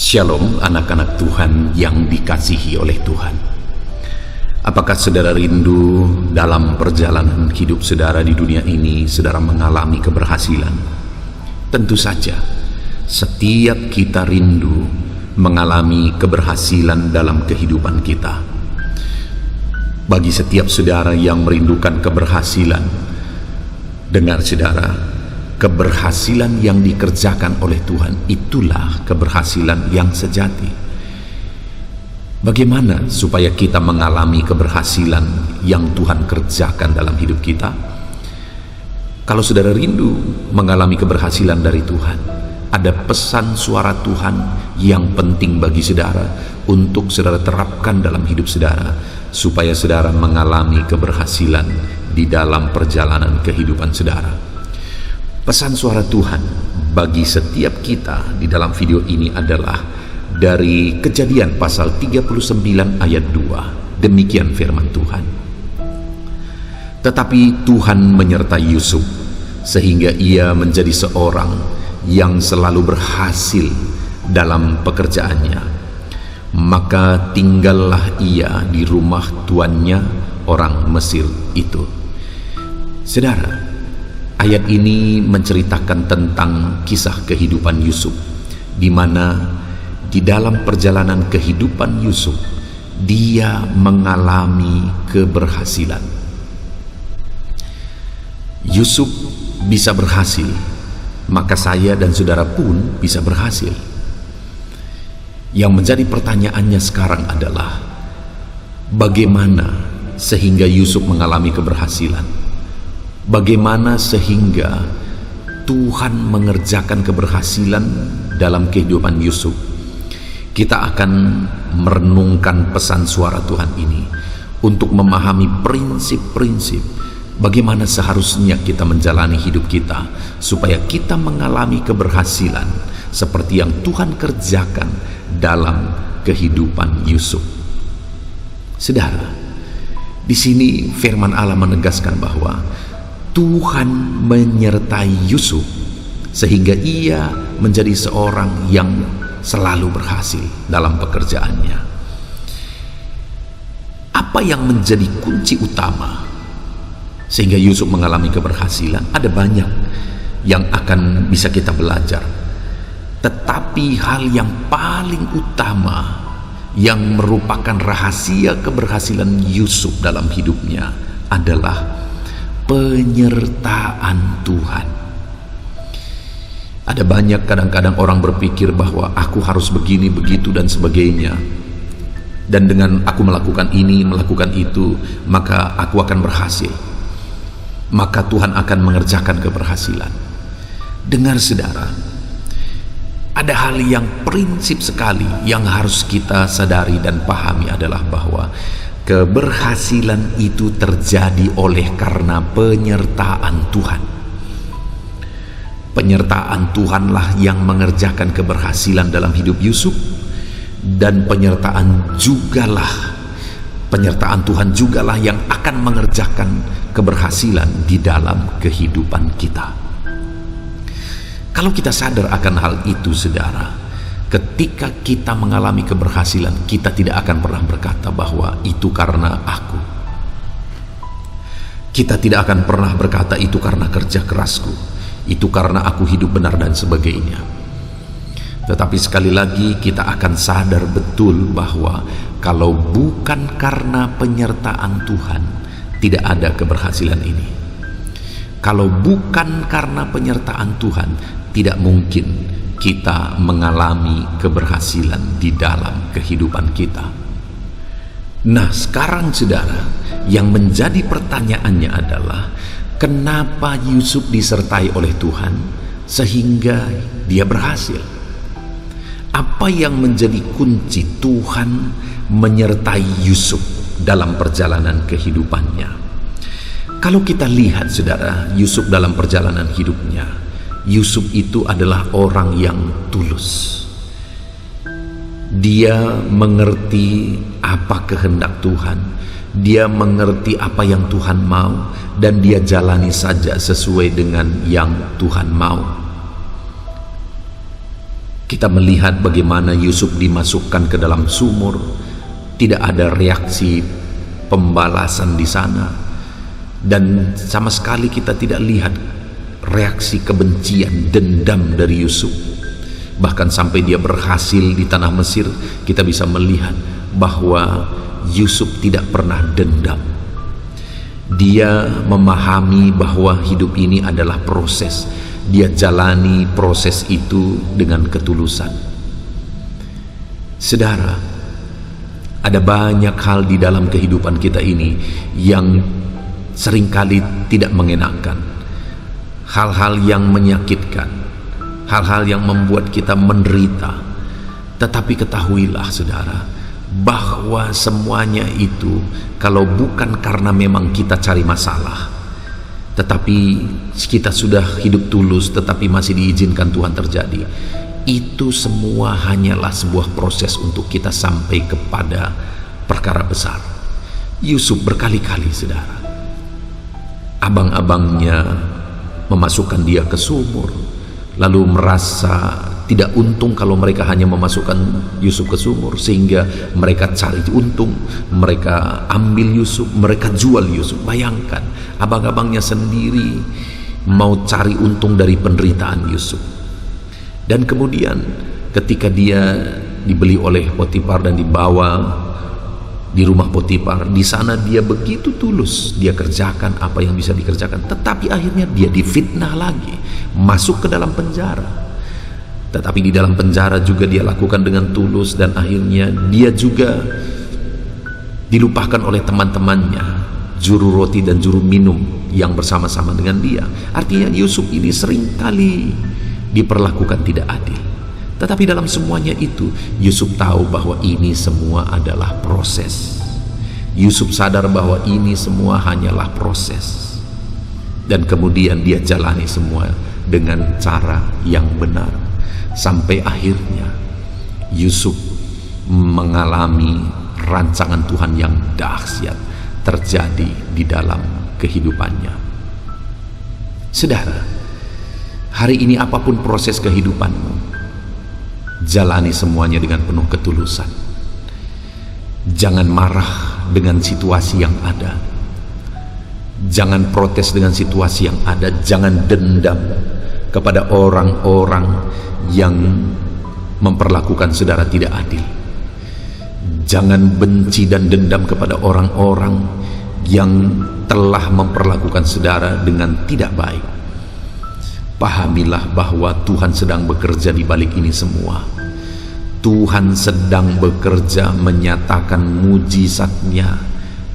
Shalom anak-anak Tuhan yang dikasihi oleh Tuhan. Apakah saudara rindu dalam perjalanan hidup saudara di dunia ini saudara mengalami keberhasilan? Tentu saja, setiap kita rindu mengalami keberhasilan dalam kehidupan kita. Bagi setiap saudara yang merindukan keberhasilan, dengar saudara, keberhasilan yang dikerjakan oleh Tuhan itulah keberhasilan yang sejati. Bagaimana supaya kita mengalami keberhasilan yang Tuhan kerjakan dalam hidup kita? Kalau saudara rindu mengalami keberhasilan dari Tuhan, ada pesan suara Tuhan yang penting bagi saudara untuk saudara terapkan dalam hidup saudara, supaya saudara mengalami keberhasilan di dalam perjalanan kehidupan saudara. Pesan suara Tuhan bagi setiap kita di dalam video ini adalah dari Kejadian pasal 39 ayat 2. Demikian firman Tuhan. Tetapi Tuhan menyertai Yusuf sehingga ia menjadi seorang yang selalu berhasil dalam pekerjaannya. Maka tinggallah ia di rumah tuannya orang Mesir itu. Saudara, ayat ini menceritakan tentang kisah kehidupan Yusuf, di mana di dalam perjalanan kehidupan Yusuf, dia mengalami keberhasilan. Yusuf bisa berhasil, maka saya dan saudara pun bisa berhasil. Yang menjadi pertanyaannya sekarang adalah, bagaimana sehingga Yusuf mengalami keberhasilan? Bagaimana sehingga Tuhan mengerjakan keberhasilan dalam kehidupan Yusuf? Kita akan merenungkan pesan suara Tuhan ini untuk memahami prinsip-prinsip bagaimana seharusnya kita menjalani hidup kita, supaya kita mengalami keberhasilan seperti yang Tuhan kerjakan dalam kehidupan Yusuf. Saudara, di sini firman Allah menegaskan bahwa Tuhan menyertai Yusuf sehingga ia menjadi seorang yang selalu berhasil dalam pekerjaannya. Apa yang menjadi kunci utama sehingga Yusuf mengalami keberhasilan? Ada banyak yang akan bisa kita belajar, tetapi hal yang paling utama yang merupakan rahasia keberhasilan Yusuf dalam hidupnya adalah penyertaan Tuhan. Ada banyak kadang-kadang orang berpikir bahwa aku harus begini, begitu dan sebagainya, dan dengan aku melakukan ini, melakukan itu, maka aku akan berhasil, maka Tuhan akan mengerjakan keberhasilan. Dengar saudara, ada hal yang prinsip sekali yang harus kita sadari dan pahami adalah bahwa keberhasilan itu terjadi oleh karena penyertaan Tuhan. Penyertaan Tuhanlah yang mengerjakan keberhasilan dalam hidup Yusuf, dan penyertaan Tuhan jugalah yang akan mengerjakan keberhasilan di dalam kehidupan kita. Kalau kita sadar akan hal itu, saudara, ketika kita mengalami keberhasilan, kita tidak akan pernah berkata bahwa itu karena aku. Kita tidak akan pernah berkata itu karena kerja kerasku, itu karena aku hidup benar dan sebagainya. Tetapi sekali lagi kita akan sadar betul bahwa kalau bukan karena penyertaan Tuhan, tidak ada keberhasilan ini. Kalau bukan karena penyertaan Tuhan, tidak mungkin kita mengalami keberhasilan di dalam kehidupan kita. Nah, sekarang saudara, yang menjadi pertanyaannya adalah, kenapa Yusuf disertai oleh Tuhan sehingga dia berhasil? Apa yang menjadi kunci Tuhan menyertai Yusuf dalam perjalanan kehidupannya? Kalau kita lihat saudara, Yusuf dalam perjalanan hidupnya, Yusuf itu adalah orang yang tulus. Dia mengerti apa kehendak Tuhan, dia mengerti apa yang Tuhan mau, dan dia jalani saja sesuai dengan yang Tuhan mau. Kita melihat bagaimana Yusuf dimasukkan ke dalam sumur, tidak ada reaksi pembalasan di sana, dan sama sekali kita tidak lihat reaksi kebencian, dendam dari Yusuf. Bahkan sampai dia berhasil di tanah Mesir, kita bisa melihat bahwa Yusuf tidak pernah dendam. Dia memahami bahwa hidup ini adalah proses. Dia jalani proses itu dengan ketulusan. Saudara, ada banyak hal di dalam kehidupan kita ini yang seringkali tidak mengenakan. Hal-hal yang menyakitkan, hal-hal yang membuat kita menderita. Tetapi ketahuilah saudara, bahwa semuanya itu kalau bukan karena memang kita cari masalah, tetapi kita sudah hidup tulus tetapi masih diizinkan Tuhan terjadi, itu semua hanyalah sebuah proses untuk kita sampai kepada perkara besar. Yusuf berkali-kali saudara, abang-abangnya memasukkan dia ke sumur, lalu merasa tidak untung kalau mereka hanya memasukkan Yusuf ke sumur, sehingga mereka cari untung, mereka ambil Yusuf, mereka jual Yusuf. Bayangkan, abang-abangnya sendiri mau cari untung dari penderitaan Yusuf. Dan kemudian ketika dia dibeli oleh Potifar dan dibawa di rumah Potifar, di sana dia begitu tulus, dia kerjakan apa yang bisa dikerjakan, tetapi akhirnya dia difitnah lagi, masuk ke dalam penjara. Tetapi di dalam penjara juga dia lakukan dengan tulus, dan akhirnya dia juga dilupakan oleh teman-temannya, juru roti dan juru minum yang bersama-sama dengan dia. Artinya Yusuf ini seringkali diperlakukan tidak adil. Tetapi dalam semuanya itu, Yusuf tahu bahwa ini semua adalah proses. Yusuf sadar bahwa ini semua hanyalah proses, dan kemudian dia jalani semua dengan cara yang benar. Sampai akhirnya Yusuf mengalami rancangan Tuhan yang dahsyat terjadi di dalam kehidupannya. Saudara, hari ini apapun proses kehidupanmu, jalani semuanya dengan penuh ketulusan. Jangan marah dengan situasi yang ada, jangan protes dengan situasi yang ada, jangan dendam kepada orang-orang yang memperlakukan saudara tidak adil. Jangan benci dan dendam kepada orang-orang yang telah memperlakukan saudara dengan tidak baik. Pahamilah bahwa Tuhan sedang bekerja di balik ini semua. Tuhan sedang bekerja menyatakan mujizatnya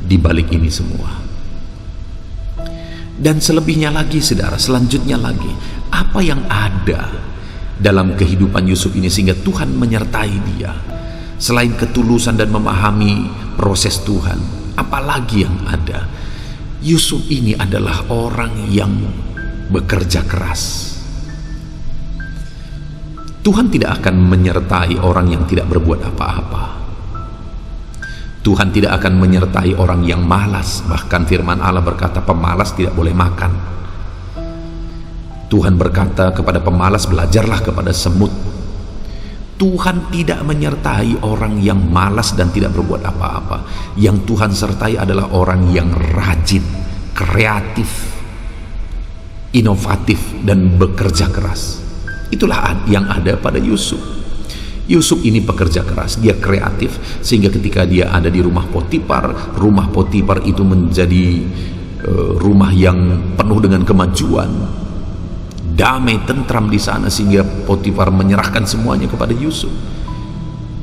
di balik ini semua. Dan selebihnya lagi saudara, selanjutnya lagi, apa yang ada dalam kehidupan Yusuf ini sehingga Tuhan menyertai dia? Selain ketulusan dan memahami proses Tuhan, apalagi yang ada? Yusuf ini adalah orang yang bekerja keras. Tuhan tidak akan menyertai orang yang tidak berbuat apa-apa. Tuhan tidak akan menyertai orang yang malas. Bahkan firman Allah berkata pemalas tidak boleh makan. Tuhan berkata kepada pemalas, belajarlah kepada semut. Tuhan tidak menyertai orang yang malas dan tidak berbuat apa-apa. Yang Tuhan sertai adalah orang yang rajin, kreatif, inovatif, dan bekerja keras. Itulah yang ada pada Yusuf. Yusuf ini pekerja keras, dia kreatif, sehingga ketika dia ada di rumah Potifar itu menjadi rumah yang penuh dengan kemajuan, damai, tentram di sana, sehingga Potifar menyerahkan semuanya kepada Yusuf.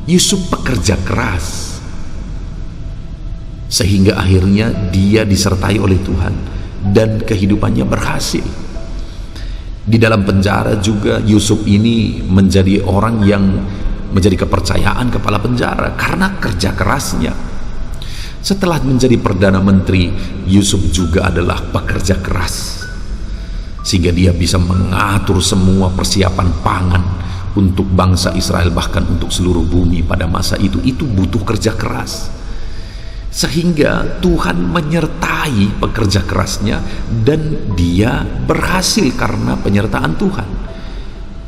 Yusuf pekerja keras, sehingga akhirnya dia disertai oleh Tuhan dan kehidupannya berhasil. Di dalam penjara juga Yusuf ini menjadi orang yang menjadi kepercayaan kepala penjara karena kerja kerasnya. Setelah menjadi Perdana Menteri, Yusuf juga adalah pekerja keras, sehingga dia bisa mengatur semua persiapan pangan untuk bangsa Israel, bahkan untuk seluruh bumi pada masa itu. Itu butuh kerja keras, sehingga Tuhan menyertai pekerja kerasnya dan dia berhasil karena penyertaan Tuhan.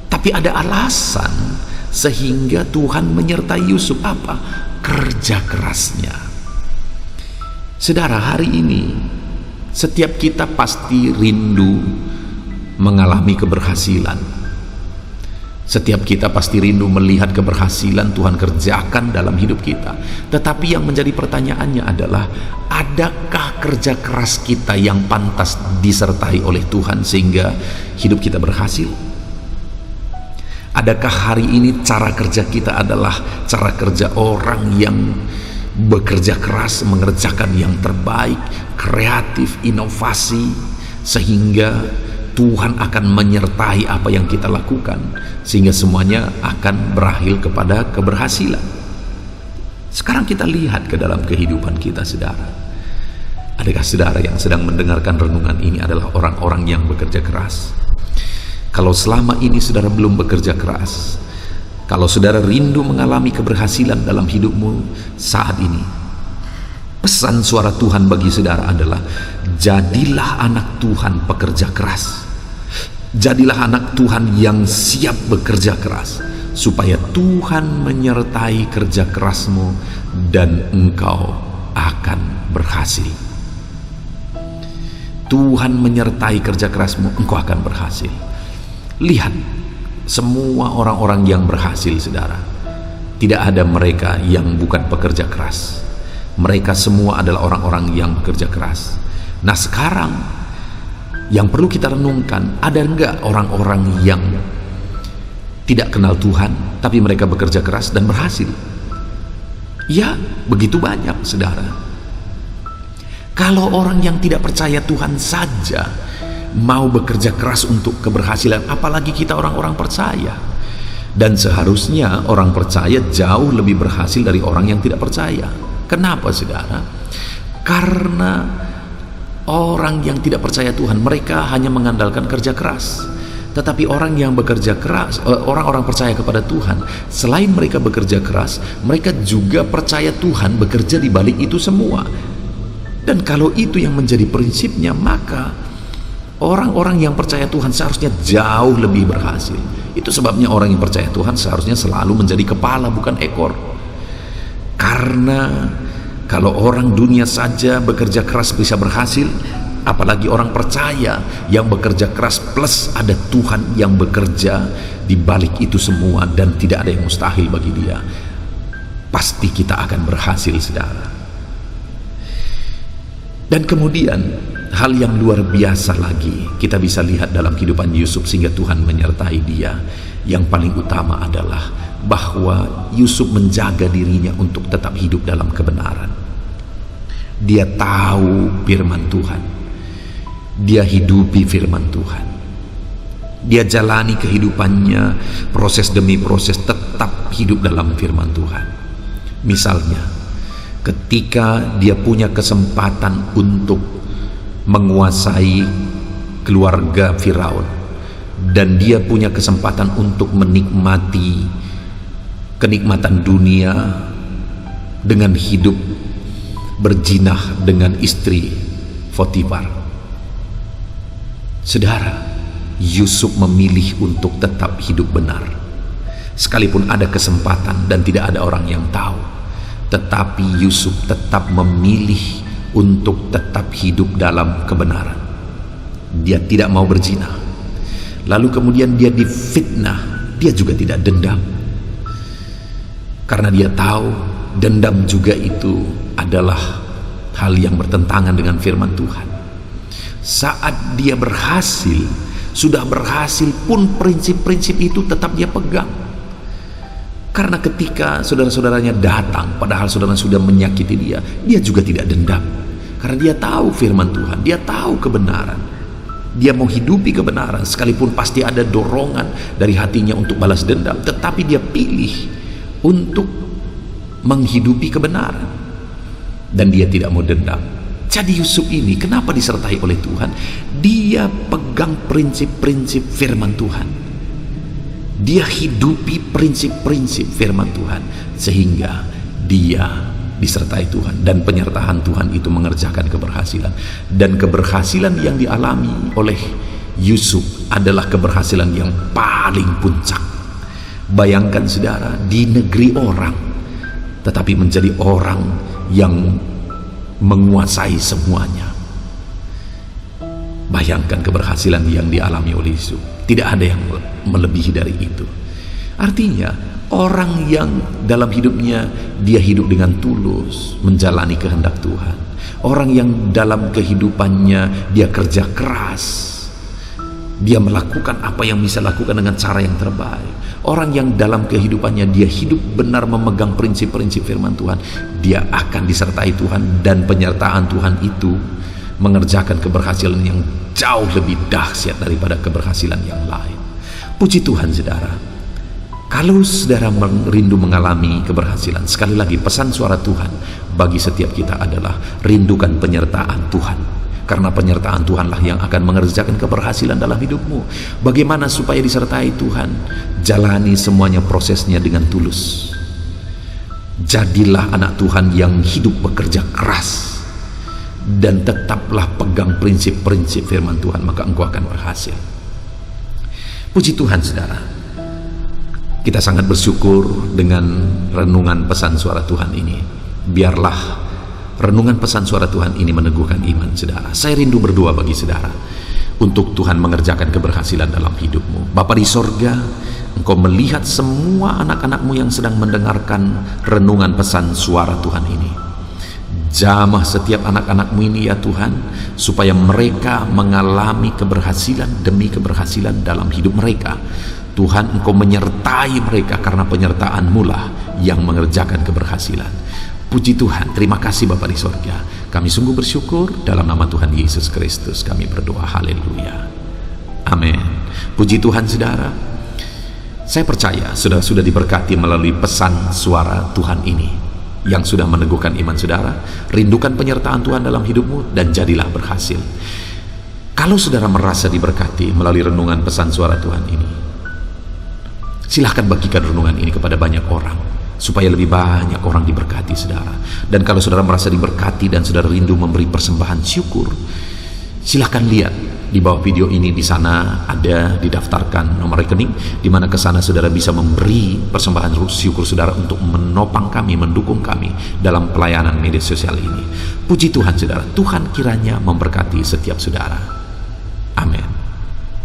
Tapi ada alasan sehingga Tuhan menyertai Yusuf. Apa? Kerja kerasnya. Saudara, hari ini setiap kita pasti rindu mengalami keberhasilan. Setiap kita pasti rindu melihat keberhasilan Tuhan kerjakan dalam hidup kita. Tetapi yang menjadi pertanyaannya adalah, adakah kerja keras kita yang pantas disertai oleh Tuhan sehingga hidup kita berhasil? Adakah hari ini cara kerja kita adalah cara kerja orang yang bekerja keras, mengerjakan yang terbaik, kreatif, inovasi, sehingga Tuhan akan menyertai apa yang kita lakukan, sehingga semuanya akan berakhir kepada keberhasilan. Sekarang kita lihat ke dalam kehidupan kita, saudara. Adakah saudara yang sedang mendengarkan renungan ini adalah orang-orang yang bekerja keras? Kalau selama ini saudara belum bekerja keras, kalau saudara rindu mengalami keberhasilan dalam hidupmu saat ini, pesan suara Tuhan bagi saudara adalah, jadilah anak Tuhan pekerja keras. Jadilah anak Tuhan yang siap bekerja keras, supaya Tuhan menyertai kerja kerasmu dan engkau akan berhasil. Tuhan menyertai kerja kerasmu, engkau akan berhasil. Lihat, semua orang-orang yang berhasil, saudara, tidak ada mereka yang bukan pekerja keras. Mereka semua adalah orang-orang yang bekerja keras. Nah, sekarang yang perlu kita renungkan, ada enggak orang-orang yang tidak kenal Tuhan tapi mereka bekerja keras dan berhasil? Ya, begitu banyak, saudara. Kalau orang yang tidak percaya Tuhan saja mau bekerja keras untuk keberhasilan, apalagi kita orang-orang percaya. Dan seharusnya orang percaya jauh lebih berhasil dari orang yang tidak percaya. Kenapa, saudara? Karena orang yang tidak percaya Tuhan, mereka hanya mengandalkan kerja keras. Tetapi orang yang bekerja keras, orang-orang percaya kepada Tuhan, selain mereka bekerja keras, mereka juga percaya Tuhan bekerja di balik itu semua. Dan kalau itu yang menjadi prinsipnya, maka orang-orang yang percaya Tuhan seharusnya jauh lebih berhasil. Itu sebabnya orang yang percaya Tuhan seharusnya selalu menjadi kepala, bukan ekor. Karena kalau orang dunia saja bekerja keras bisa berhasil, apalagi orang percaya yang bekerja keras plus ada Tuhan yang bekerja di balik itu semua, dan tidak ada yang mustahil bagi dia. Pasti kita akan berhasil, saudara. Dan kemudian hal yang luar biasa lagi kita bisa lihat dalam kehidupan Yusuf sehingga Tuhan menyertai dia. Yang paling utama adalah bahwa Yusuf menjaga dirinya untuk tetap hidup dalam kebenaran. Dia tahu firman Tuhan, dia hidupi firman Tuhan, dia jalani kehidupannya proses demi proses tetap hidup dalam firman Tuhan. Misalnya ketika dia punya kesempatan untuk menguasai keluarga Firaun, dan dia punya kesempatan untuk menikmati kenikmatan dunia dengan hidup berjinah dengan istri Potifar. Saudara, Yusuf memilih untuk tetap hidup benar. Sekalipun ada kesempatan dan tidak ada orang yang tahu, tetapi Yusuf tetap memilih untuk tetap hidup dalam kebenaran. Dia tidak mau berzina. Lalu kemudian dia difitnah, dia juga tidak dendam. Karena dia tahu dendam juga itu adalah hal yang bertentangan dengan firman Tuhan. Saat dia berhasil, sudah berhasil pun prinsip-prinsip itu tetap dia pegang. Karena ketika saudara-saudaranya datang, padahal saudara sudah menyakiti dia, dia juga tidak dendam. Karena dia tahu firman Tuhan, dia tahu kebenaran. Dia mau hidupi kebenaran, sekalipun pasti ada dorongan dari hatinya untuk balas dendam, tetapi dia pilih untuk menghidupi kebenaran. Dan dia tidak mau dendam. Jadi Yusuf ini kenapa disertai oleh Tuhan? Dia pegang prinsip-prinsip firman Tuhan. Dia hidupi prinsip-prinsip firman Tuhan, sehingga dia disertai Tuhan, dan penyertaan Tuhan itu mengerjakan keberhasilan. Dan keberhasilan yang dialami oleh Yusuf adalah keberhasilan yang paling puncak. Bayangkan saudara, di negeri orang, tetapi menjadi orang yang menguasai semuanya. Bayangkan keberhasilan yang dialami oleh Yusuf. Tidak ada yang melebihi dari itu. Artinya orang yang dalam hidupnya dia hidup dengan tulus menjalani kehendak Tuhan, orang yang dalam kehidupannya dia kerja keras, dia melakukan apa yang bisa lakukan dengan cara yang terbaik, orang yang dalam kehidupannya dia hidup benar memegang prinsip-prinsip firman Tuhan, dia akan disertai Tuhan, dan penyertaan Tuhan itu mengerjakan keberhasilan yang jauh lebih dahsyat daripada keberhasilan yang lain. Puji Tuhan saudara. Kalau saudara rindu mengalami keberhasilan, sekali lagi pesan suara Tuhan bagi setiap kita adalah rindukan penyertaan Tuhan. Karena penyertaan Tuhanlah yang akan mengerjakan keberhasilan dalam hidupmu. Bagaimana supaya disertai Tuhan? Jalani semuanya prosesnya dengan tulus. Jadilah anak Tuhan yang hidup bekerja keras, dan tetaplah pegang prinsip-prinsip firman Tuhan, maka engkau akan berhasil. Puji Tuhan saudara. Kita sangat bersyukur dengan renungan pesan suara Tuhan ini. Biarlah renungan pesan suara Tuhan ini meneguhkan iman saudara. Saya rindu berdoa bagi saudara untuk Tuhan mengerjakan keberhasilan dalam hidupmu. Bapa di sorga, Engkau melihat semua anak-anakmu yang sedang mendengarkan renungan pesan suara Tuhan ini. Jamah setiap anak-anakmu ini ya Tuhan, supaya mereka mengalami keberhasilan demi keberhasilan dalam hidup mereka. Tuhan, Engkau menyertai mereka, karena penyertaan-Mu lah yang mengerjakan keberhasilan. Puji Tuhan, terima kasih Bapa di sorga. Kami sungguh bersyukur, dalam nama Tuhan Yesus Kristus kami berdoa, haleluya, amin. Puji Tuhan saudara. Saya percaya saudara sudah diberkati melalui pesan suara Tuhan ini, yang sudah meneguhkan iman saudara. Rindukan penyertaan Tuhan dalam hidupmu dan jadilah berhasil. Kalau saudara merasa diberkati melalui renungan pesan suara Tuhan ini, silahkan bagikan renungan ini kepada banyak orang, supaya lebih banyak orang diberkati saudara. Dan kalau saudara merasa diberkati dan saudara rindu memberi persembahan syukur, silahkan lihat di bawah video ini. Di sana ada didaftarkan nomor rekening, di mana ke sana saudara bisa memberi persembahan syukur saudara untuk menopang kami, mendukung kami dalam pelayanan media sosial ini. Puji Tuhan saudara. Tuhan kiranya memberkati setiap saudara. Amin.